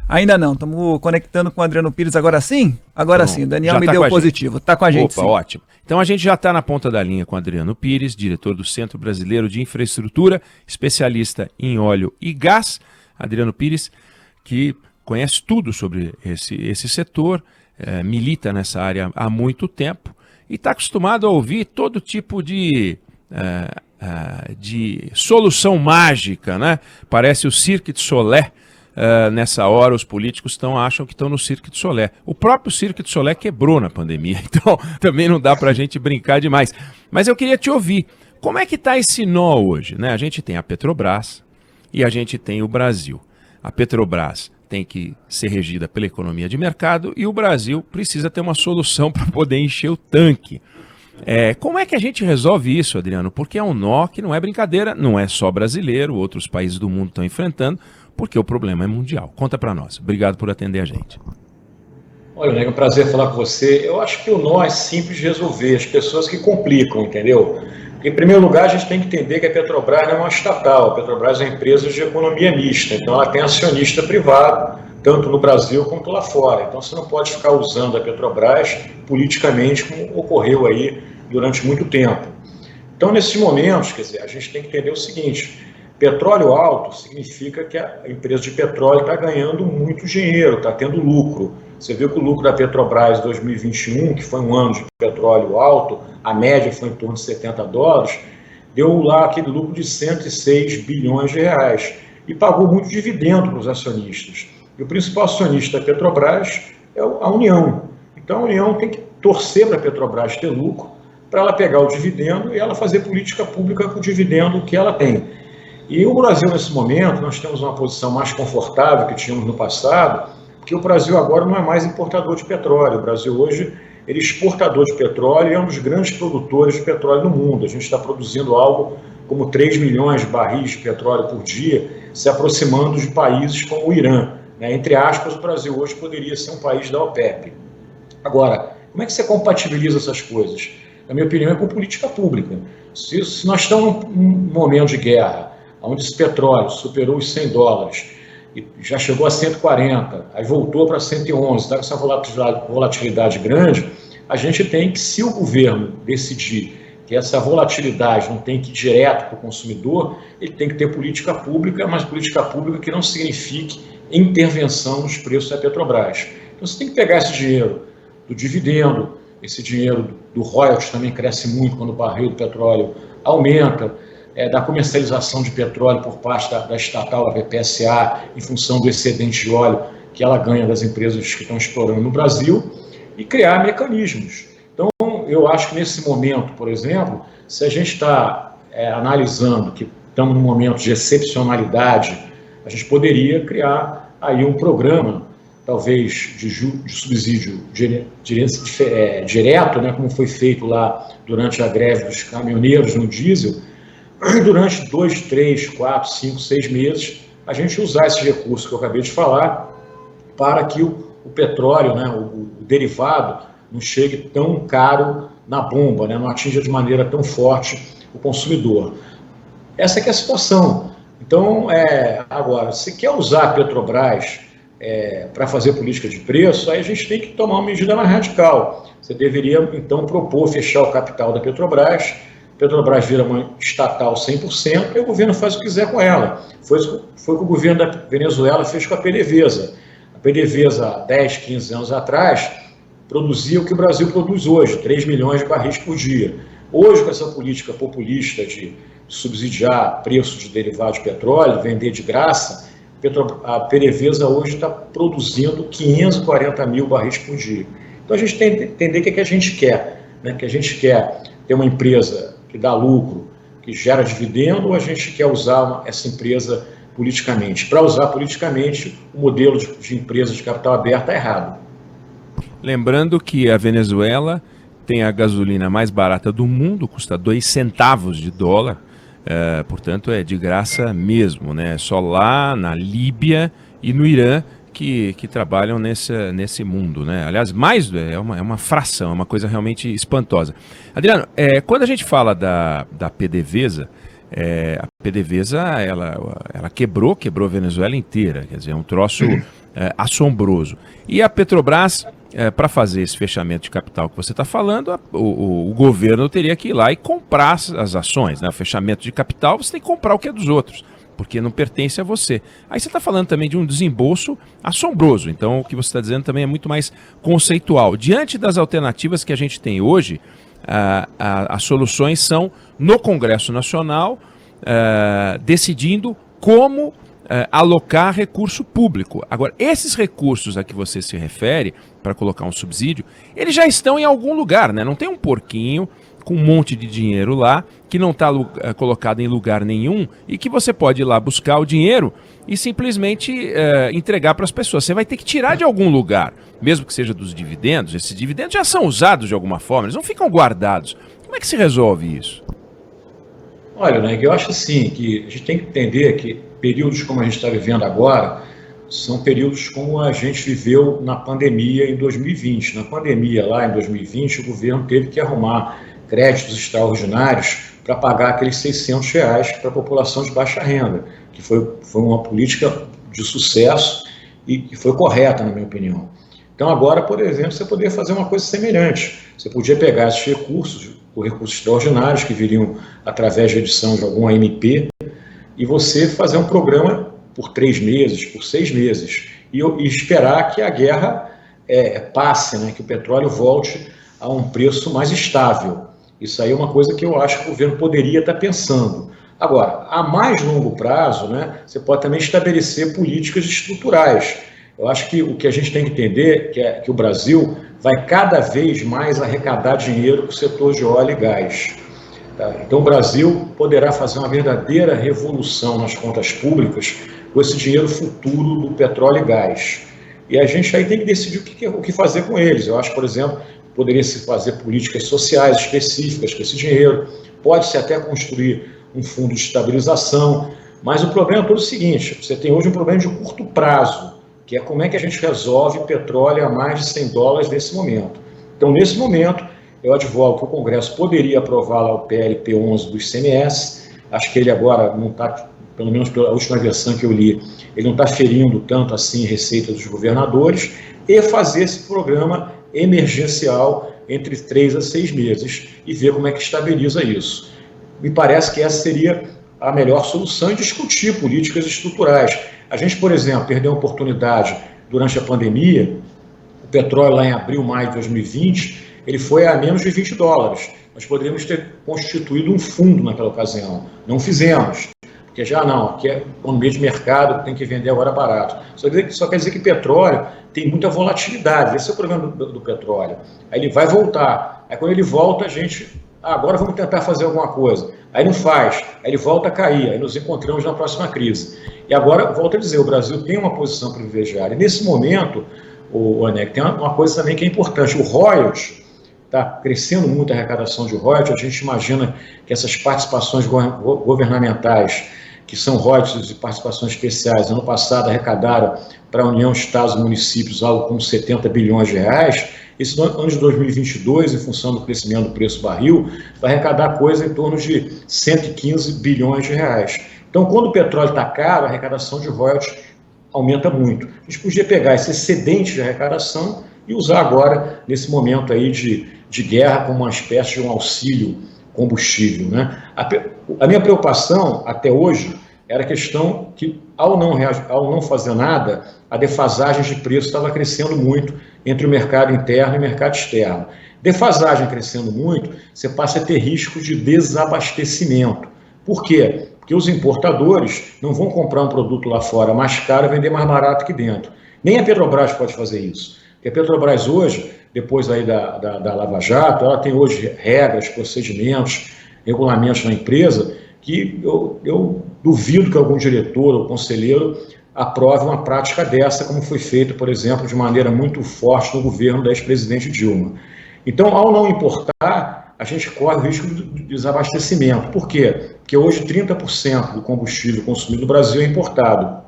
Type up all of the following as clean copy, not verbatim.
Ainda não, estamos conectando com o Adriano Pires agora sim? Agora sim, o Daniel me deu positivo, está com a gente. Opa, sim. Ótimo. Então a gente já está na ponta da linha com o Adriano Pires, diretor do Centro Brasileiro de Infraestrutura, especialista em óleo e gás. Adriano Pires, que conhece tudo sobre esse setor, milita nessa área há muito tempo e está acostumado a ouvir todo tipo de solução mágica, né? Parece o Cirque du Soleil. Nessa hora os políticos acham que estão no Cirque du Soleil. O próprio Cirque du Soleil quebrou na pandemia, então também não dá para a gente brincar demais. Mas eu queria te ouvir, como é que está esse nó hoje, né? A gente tem a Petrobras e a gente tem o Brasil. A Petrobras tem que ser regida pela economia de mercado e o Brasil precisa ter uma solução para poder encher o tanque. Como é que a gente resolve isso, Adriano? Porque é um nó que não é brincadeira, não é só brasileiro, outros países do mundo estão enfrentando, porque o problema é mundial. Conta para nós. Obrigado por atender a gente. Olha, Nego, é um prazer falar com você. Eu acho que o nó é simples de resolver, as pessoas que complicam, entendeu? Porque, em primeiro lugar, a gente tem que entender que a Petrobras não é uma estatal. A Petrobras é uma empresa de economia mista, então ela tem acionista privado, tanto no Brasil quanto lá fora. Então você não pode ficar usando a Petrobras politicamente, como ocorreu aí durante muito tempo. Então, nesses momentos, quer dizer, a gente tem que entender o seguinte: petróleo alto significa que a empresa de petróleo está ganhando muito dinheiro, está tendo lucro. Você viu que o lucro da Petrobras em 2021, que foi um ano de petróleo alto, a média foi em torno de $70, deu lá aquele lucro de 106 bilhões de reais e pagou muito dividendo para os acionistas. E o principal acionista da Petrobras é a União. Então a União tem que torcer para a Petrobras ter lucro, para ela pegar o dividendo e ela fazer política pública com o dividendo que ela tem. E o Brasil, nesse momento, nós temos uma posição mais confortável que tínhamos no passado, porque o Brasil agora não é mais importador de petróleo. O Brasil hoje ele é exportador de petróleo e é um dos grandes produtores de petróleo no mundo. A gente está produzindo algo como 3 milhões de barris de petróleo por dia, se aproximando de países como o Irã. Entre aspas, o Brasil hoje poderia ser um país da OPEP. Agora, como é que você compatibiliza essas coisas? Na minha opinião, é com política pública. Se nós estamos num momento de guerra, onde esse petróleo superou os $100 e já chegou a 140, aí voltou para 111, está com essa volatilidade grande, a gente tem que, se o governo decidir que essa volatilidade não tem que ir direto para o consumidor, ele tem que ter política pública, mas política pública que não signifique intervenção nos preços da Petrobras. Então você tem que pegar esse dinheiro do dividendo, esse dinheiro do royalties também cresce muito quando o barril do petróleo aumenta, da comercialização de petróleo por parte da estatal, a BPSA, em função do excedente de óleo que ela ganha das empresas que estão explorando no Brasil, e criar mecanismos. Então, eu acho que nesse momento, por exemplo, se a gente está analisando que estamos num momento de excepcionalidade, a gente poderia criar aí um programa, talvez de subsídio direto, né, como foi feito lá durante a greve dos caminhoneiros no diesel, durante 2, 3, 4, 5, 6 meses, a gente usar esses recursos que eu acabei de falar para que o petróleo, né, o derivado, não chegue tão caro na bomba, né, não atinja de maneira tão forte o consumidor. Essa que é a situação. Então, agora, se quer usar a Petrobras para fazer política de preço, aí a gente tem que tomar uma medida mais radical. Você deveria, então, propor fechar o capital da Petrobras. Petrobras vira uma estatal 100% e o governo faz o que quiser com ela. Foi o que o governo da Venezuela fez com a PDVSA. A PDVSA, há 10, 15 anos atrás, produzia o que o Brasil produz hoje, 3 milhões de barris por dia. Hoje, com essa política populista de subsidiar preço de derivados de petróleo, vender de graça, a PDVSA hoje está produzindo 540 mil barris por dia. Então a gente tem que entender o que a gente quer, né? Que a gente quer ter uma empresa que dá lucro, que gera dividendo, ou a gente quer usar essa empresa politicamente? Para usar politicamente, o modelo de empresa de capital aberto está errado. Lembrando que a Venezuela tem a gasolina mais barata do mundo, custa 2 centavos de dólar, portanto é de graça mesmo, né? Só lá na Líbia e no Irã que trabalham nesse mundo, né? Aliás, é uma fração, é uma coisa realmente espantosa. Adriano, quando a gente fala da PDVSA, a PDVSA ela quebrou a Venezuela inteira, quer dizer, é um troço assombroso. E a Petrobras, para fazer esse fechamento de capital que você está falando, o governo teria que ir lá e comprar as ações, né? O fechamento de capital, você tem que comprar o que é dos outros, porque não pertence a você. Aí você está falando também de um desembolso assombroso, então o que você está dizendo também é muito mais conceitual. Diante das alternativas que a gente tem hoje, as soluções são no Congresso Nacional, decidindo como alocar recurso público. Agora, esses recursos a que você se refere, para colocar um subsídio, eles já estão em algum lugar, né? Não tem um porquinho com um monte de dinheiro lá, que não está colocado em lugar nenhum, e que você pode ir lá buscar o dinheiro e simplesmente entregar para as pessoas. Você vai ter que tirar de algum lugar, mesmo que seja dos dividendos. Esses dividendos já são usados de alguma forma, eles não ficam guardados. Como é que se resolve isso? Olha, né, eu acho assim, que a gente tem que entender que períodos como a gente está vivendo agora são períodos como a gente viveu na pandemia em 2020. Na pandemia, lá em 2020, o governo teve que arrumar créditos extraordinários para pagar aqueles R$600 para a população de baixa renda, que foi uma política de sucesso e que foi correta, na minha opinião. Então agora, por exemplo, você poderia fazer uma coisa semelhante. Você podia pegar esses recursos, os recursos extraordinários que viriam através da edição de alguma MP, e você fazer um programa por 3 meses, por 6 meses, e esperar que a guerra passe, né, que o petróleo volte a um preço mais estável. Isso aí é uma coisa que eu acho que o governo poderia estar pensando. Agora, a mais longo prazo, né, você pode também estabelecer políticas estruturais. Eu acho que o que a gente tem que entender é que o Brasil vai cada vez mais arrecadar dinheiro para o setor de óleo e gás. Tá? Então o Brasil poderá fazer uma verdadeira revolução nas contas públicas com esse dinheiro futuro do petróleo e gás. E a gente aí tem que decidir o que fazer com eles. Eu acho, por exemplo, poderia se fazer políticas sociais específicas com esse dinheiro, pode-se até construir um fundo de estabilização, mas o problema é todo o seguinte: você tem hoje um problema de curto prazo, que é como é que a gente resolve petróleo a mais de $100 nesse momento. Então, nesse momento, eu advogo que o Congresso poderia aprovar lá o PLP 11 do ICMS, acho que ele agora não está, pelo menos pela última versão que eu li, ele não está ferindo tanto assim receita dos governadores, e fazer esse programa emergencial entre 3 a 6 meses e ver como é que estabiliza isso. Me parece que essa seria a melhor solução, e discutir políticas estruturais. A gente, por exemplo, perdeu a oportunidade durante a pandemia, o petróleo lá em abril, maio de 2020, ele foi a menos de $20. Nós poderíamos ter constituído um fundo naquela ocasião. Não fizemos, porque já não, aqui é no meio de mercado, tem que vender agora barato. Só quer dizer que petróleo tem muita volatilidade, esse é o problema do petróleo. Aí ele vai voltar, aí quando ele volta a gente, agora vamos tentar fazer alguma coisa. Aí não faz, aí ele volta a cair, aí nos encontramos na próxima crise. E agora, volto a dizer, o Brasil tem uma posição privilegiada. E nesse momento, Aneg, tem uma coisa também que é importante. O royalties está crescendo muito, a arrecadação de royalties. A gente imagina que essas participações governamentais, que são royalties e participações especiais, ano passado arrecadaram para a União, Estados e Municípios algo como R$70 bilhões. Esse ano de 2022, em função do crescimento do preço barril, vai arrecadar coisa em torno de R$115 bilhões. Então, quando o petróleo está caro, a arrecadação de royalties aumenta muito. A gente podia pegar esse excedente de arrecadação e usar agora, nesse momento aí de guerra, como uma espécie de um auxílio combustível, né? A minha preocupação, até hoje, era a questão que, ao não fazer nada, a defasagem de preço estava crescendo muito entre o mercado interno e o mercado externo. Defasagem crescendo muito, você passa a ter risco de desabastecimento. Por quê? Porque os importadores não vão comprar um produto lá fora mais caro e vender mais barato aqui dentro. Nem a Petrobras pode fazer isso. Porque a Petrobras hoje, depois aí da Lava Jato, ela tem hoje regras, procedimentos, regulamentos na empresa, que eu duvido que algum diretor ou conselheiro aprove uma prática dessa, como foi feito, por exemplo, de maneira muito forte no governo da ex-presidente Dilma. Então, ao não importar, a gente corre o risco de desabastecimento. Por quê? Porque hoje 30% do combustível consumido no Brasil é importado.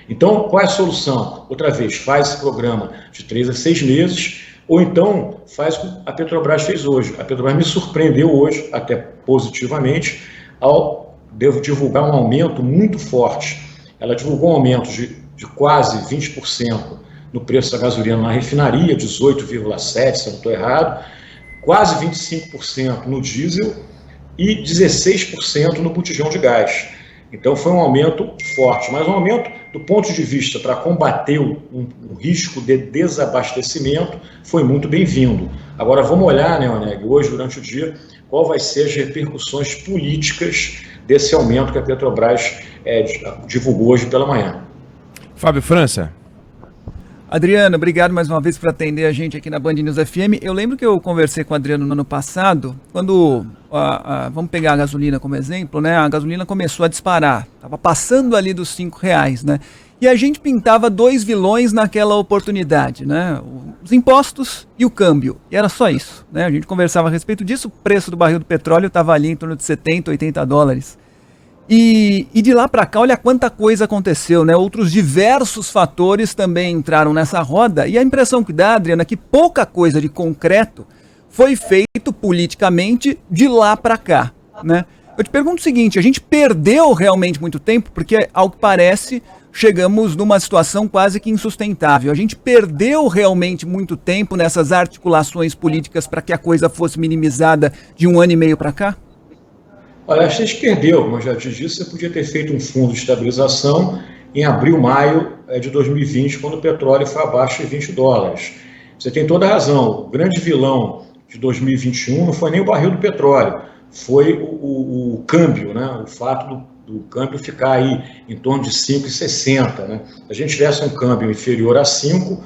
Então, qual é a solução? Outra vez, faz esse programa de 3 a 6 meses, ou então faz o que a Petrobras fez hoje. A Petrobras me surpreendeu hoje, até positivamente, ao divulgar um aumento muito forte. Ela divulgou um aumento de de quase 20% no preço da gasolina na refinaria, 18,7%, se eu não estou errado, quase 25% no diesel e 16% no botijão de gás. Então foi um aumento forte, mas um aumento do ponto de vista para combater o risco de desabastecimento foi muito bem-vindo. Agora vamos olhar, né, Oneg, hoje durante o dia, qual vai ser as repercussões políticas desse aumento que a Petrobras divulgou hoje pela manhã. Fábio França. Adriano, obrigado mais uma vez por atender a gente aqui na Band News FM. Eu lembro que eu conversei com o Adriano no ano passado, quando, vamos pegar a gasolina como exemplo, né? A gasolina começou a disparar, estava passando ali dos R$5, né? E a gente pintava dois vilões naquela oportunidade, né? Os impostos e o câmbio. E era só isso, né? A gente conversava a respeito disso, o preço do barril do petróleo estava ali em torno de 70, 80 dólares. E de lá para cá, olha quanta coisa aconteceu, né? Outros diversos fatores também entraram nessa roda, e a impressão que dá, Adriana, é que pouca coisa de concreto foi feito politicamente de lá para cá, né? Eu te pergunto o seguinte, a gente perdeu realmente muito tempo, porque, ao que parece, chegamos numa situação quase que insustentável. A gente perdeu realmente muito tempo nessas articulações políticas para que a coisa fosse minimizada de 1 ano e meio para cá? Olha, a gente perdeu, como eu já te disse, você podia ter feito um fundo de estabilização em abril, maio de 2020, quando o petróleo foi abaixo de 20 dólares. Você tem toda a razão, o grande vilão de 2021 não foi nem o barril do petróleo, foi o câmbio, né? O fato do câmbio ficar aí em torno de 5,60, né? Se a gente tivesse um câmbio inferior a 5,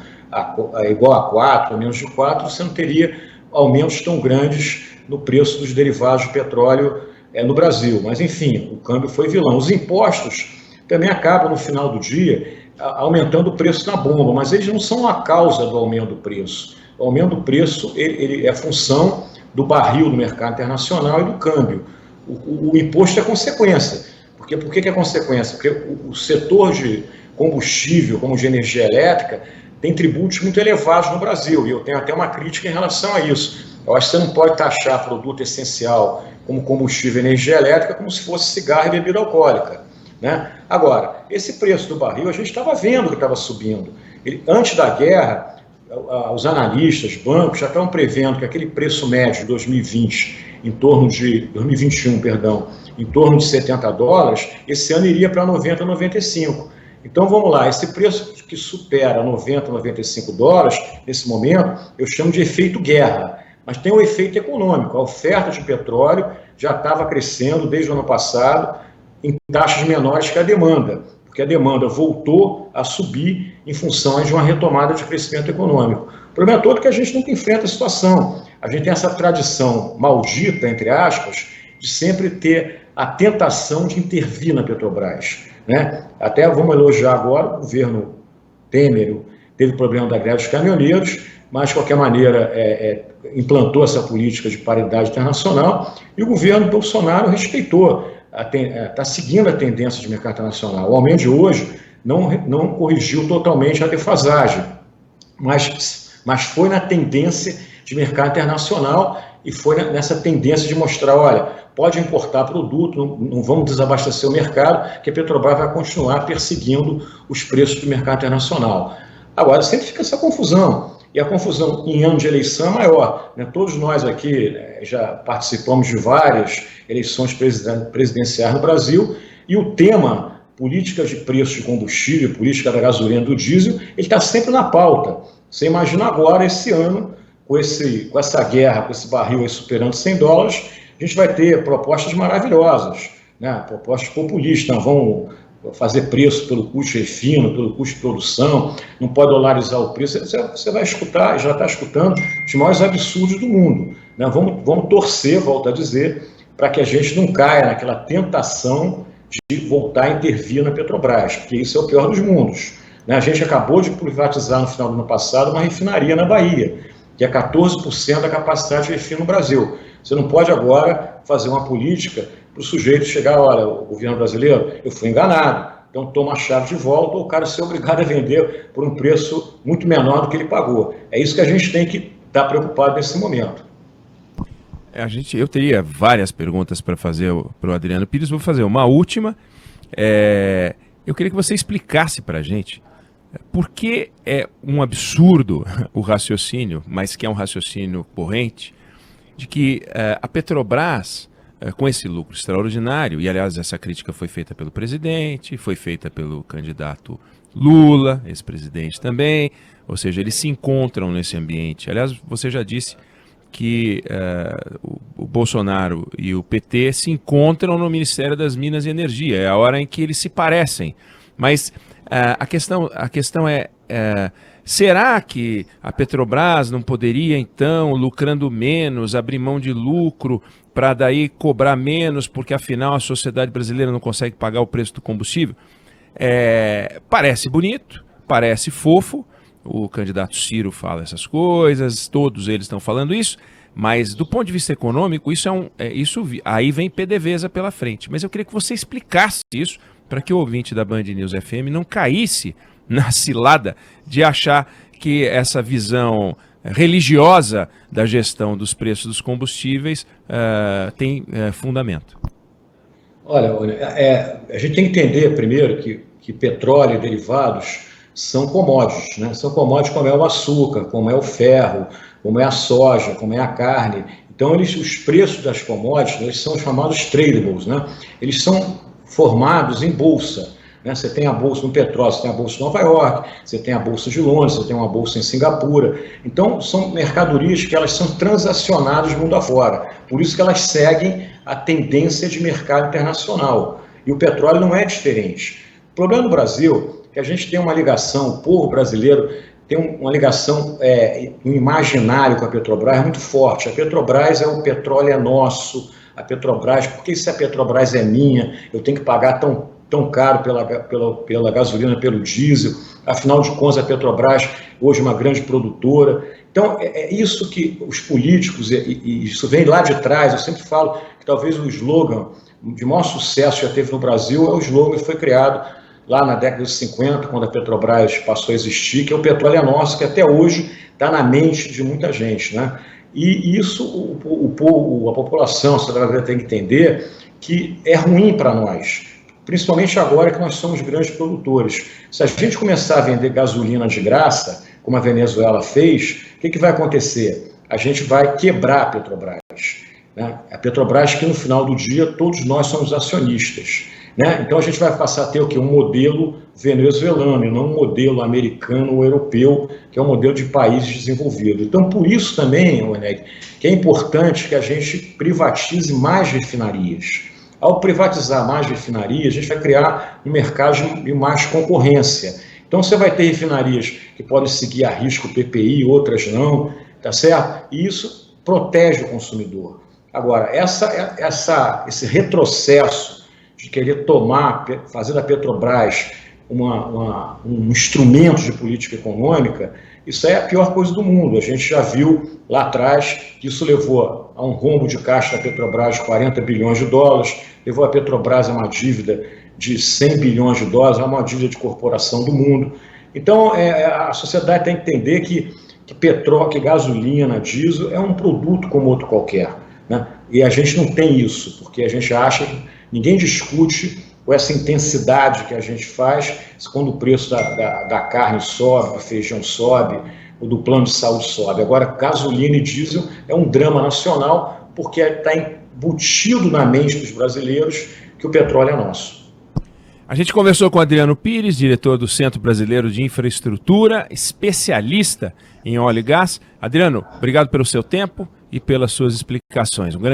igual a 4, a menos de 4, você não teria aumentos tão grandes no preço dos derivados de petróleo no Brasil, mas enfim, o câmbio foi vilão. Os impostos também acabam no final do dia aumentando o preço na bomba, mas eles não são a causa do aumento do preço. O aumento do preço ele é função do barril no mercado internacional e do câmbio. O imposto é consequência. Por que é consequência? Porque o setor de combustível, como de energia elétrica, tem tributos muito elevados no Brasil, e eu tenho até uma crítica em relação a isso. Eu acho que você não pode taxar produto essencial como combustível e energia elétrica como se fosse cigarro e bebida alcoólica, né? Agora, esse preço do barril, a gente estava vendo que estava subindo. Antes da guerra, os analistas, bancos, já estavam prevendo que aquele preço médio de 2021, em torno de 70 dólares, esse ano iria para 90, 95. Então, vamos lá, esse preço que supera 90, 95 dólares, nesse momento, eu chamo de efeito guerra. Mas tem um efeito econômico. A oferta de petróleo já estava crescendo desde o ano passado em taxas menores que a demanda, porque a demanda voltou a subir em função de uma retomada de crescimento econômico. O problema todo é que a gente nunca enfrenta a situação. A gente tem essa tradição maldita, entre aspas, de sempre ter a tentação de intervir na Petrobras, né? Até vamos elogiar agora o governo Temer, teve problema da greve dos caminhoneiros, mas, de qualquer maneira, implantou essa política de paridade internacional, e o governo Bolsonaro respeitou, está seguindo a tendência de mercado internacional. O aumento de hoje não corrigiu totalmente a defasagem, mas foi na tendência de mercado internacional e foi nessa tendência de mostrar, olha, pode importar produto, não vamos desabastecer o mercado, que a Petrobras vai continuar perseguindo os preços do mercado internacional. Agora, sempre fica essa confusão. E a confusão em ano de eleição é maior, né? Todos nós aqui já participamos de várias eleições presidenciais no Brasil, e o tema política de preço de combustível, política da gasolina e do diesel, ele está sempre na pauta. Você imagina agora, esse ano, com essa guerra, com esse barril aí superando 100 dólares, a gente vai ter propostas maravilhosas, né? Propostas populistas, vão fazer preço pelo custo refino, pelo custo de produção, não pode dolarizar o preço. Você vai escutar, já está escutando, os maiores absurdos do mundo, né? Vamos torcer, volto a dizer, para que a gente não caia naquela tentação de voltar a intervir na Petrobras, porque isso é o pior dos mundos, né? A gente acabou de privatizar no final do ano passado uma refinaria na Bahia, que é 14% da capacidade de refino no Brasil. Você não pode agora fazer uma política para o sujeito chegar, olha, o governo brasileiro, eu fui enganado, então toma a chave de volta, ou o cara ser obrigado a vender por um preço muito menor do que ele pagou. É isso que a gente tem que estar preocupado nesse momento. Eu teria várias perguntas para fazer para o Adriano Pires, vou fazer uma última. eu queria que você explicasse para a gente por que é um absurdo o raciocínio, mas que é um raciocínio corrente, de que a Petrobras, com esse lucro extraordinário, e aliás essa crítica foi feita pelo presidente, foi feita pelo candidato Lula, ex-presidente também, ou seja, eles se encontram nesse ambiente. Aliás, você já disse que o Bolsonaro e o PT se encontram no Ministério das Minas e Energia, é a hora em que eles se parecem. Mas a questão é, será que a Petrobras não poderia, então, lucrando menos, abrir mão de lucro para daí cobrar menos, porque afinal a sociedade brasileira não consegue pagar o preço do combustível? Parece bonito, parece fofo, o candidato Ciro fala essas coisas, todos eles estão falando isso, mas do ponto de vista econômico, aí vem PDVSA pela frente. Mas eu queria que você explicasse isso para que o ouvinte da Band News FM não caísse na cilada de achar que essa visão religiosa da gestão dos preços dos combustíveis tem fundamento. Olha, a gente tem que entender primeiro que petróleo e derivados são commodities, né? São commodities como é o açúcar, como é o ferro, como é a soja, como é a carne. Então, os preços das commodities, eles são chamados tradables, né? Eles são formados em bolsa, né? Você tem a bolsa no petróleo, você tem a bolsa de Nova York, você tem a bolsa de Londres, você tem uma bolsa em Singapura. Então, são mercadorias que elas são transacionadas mundo afora. Por isso que elas seguem a tendência de mercado internacional. E o petróleo não é diferente. O problema do Brasil é que a gente tem uma ligação, o povo brasileiro tem uma ligação, um imaginário com a Petrobras muito forte. A Petrobras o petróleo é nosso, a Petrobras, porque se a Petrobras é minha, eu tenho que pagar tão caro pela gasolina, pelo diesel, afinal de contas a Petrobras hoje é uma grande produtora. Então é isso que os políticos, e isso vem lá de trás, eu sempre falo que talvez o slogan de maior sucesso que já teve no Brasil é o slogan que foi criado lá na década de 50, quando a Petrobras passou a existir, que é o petróleo é nosso, que até hoje está na mente de muita gente, né? E isso a população, a sociedade tem que entender que é ruim para nós, principalmente agora que nós somos grandes produtores. Se a gente começar a vender gasolina de graça, como a Venezuela fez, o que vai acontecer? A gente vai quebrar a Petrobras, né? A Petrobras que no final do dia todos nós somos acionistas, né? Então a gente vai passar a ter o quê? Um modelo venezuelano e não um modelo americano ou europeu, que é um modelo de países desenvolvidos. Então por isso também, Werneck, que é importante que a gente privatize mais refinarias. Ao privatizar mais refinarias, a gente vai criar um mercado de mais concorrência. Então você vai ter refinarias que podem seguir a risco PPI, outras não, tá certo? E isso protege o consumidor. Agora, esse retrocesso de querer fazer da Petrobras um instrumento de política econômica, isso é a pior coisa do mundo. A gente já viu lá atrás que isso levou a um rombo de caixa da Petrobras de 40 bilhões de dólares, levou a Petrobras a uma dívida de 100 bilhões de dólares, a uma dívida de corporação do mundo. Então, a sociedade tem que entender que petróleo, que gasolina, diesel é um produto como outro qualquer, né? E a gente não tem isso, porque a gente acha que ninguém discute com essa intensidade que a gente faz quando o preço da carne sobe, do feijão sobe, ou do plano de saúde sobe. Agora, gasolina e diesel é um drama nacional, porque está embutido na mente dos brasileiros que o petróleo é nosso. A gente conversou com Adriano Pires, diretor do Centro Brasileiro de Infraestrutura, especialista em óleo e gás. Adriano, obrigado pelo seu tempo e pelas suas explicações.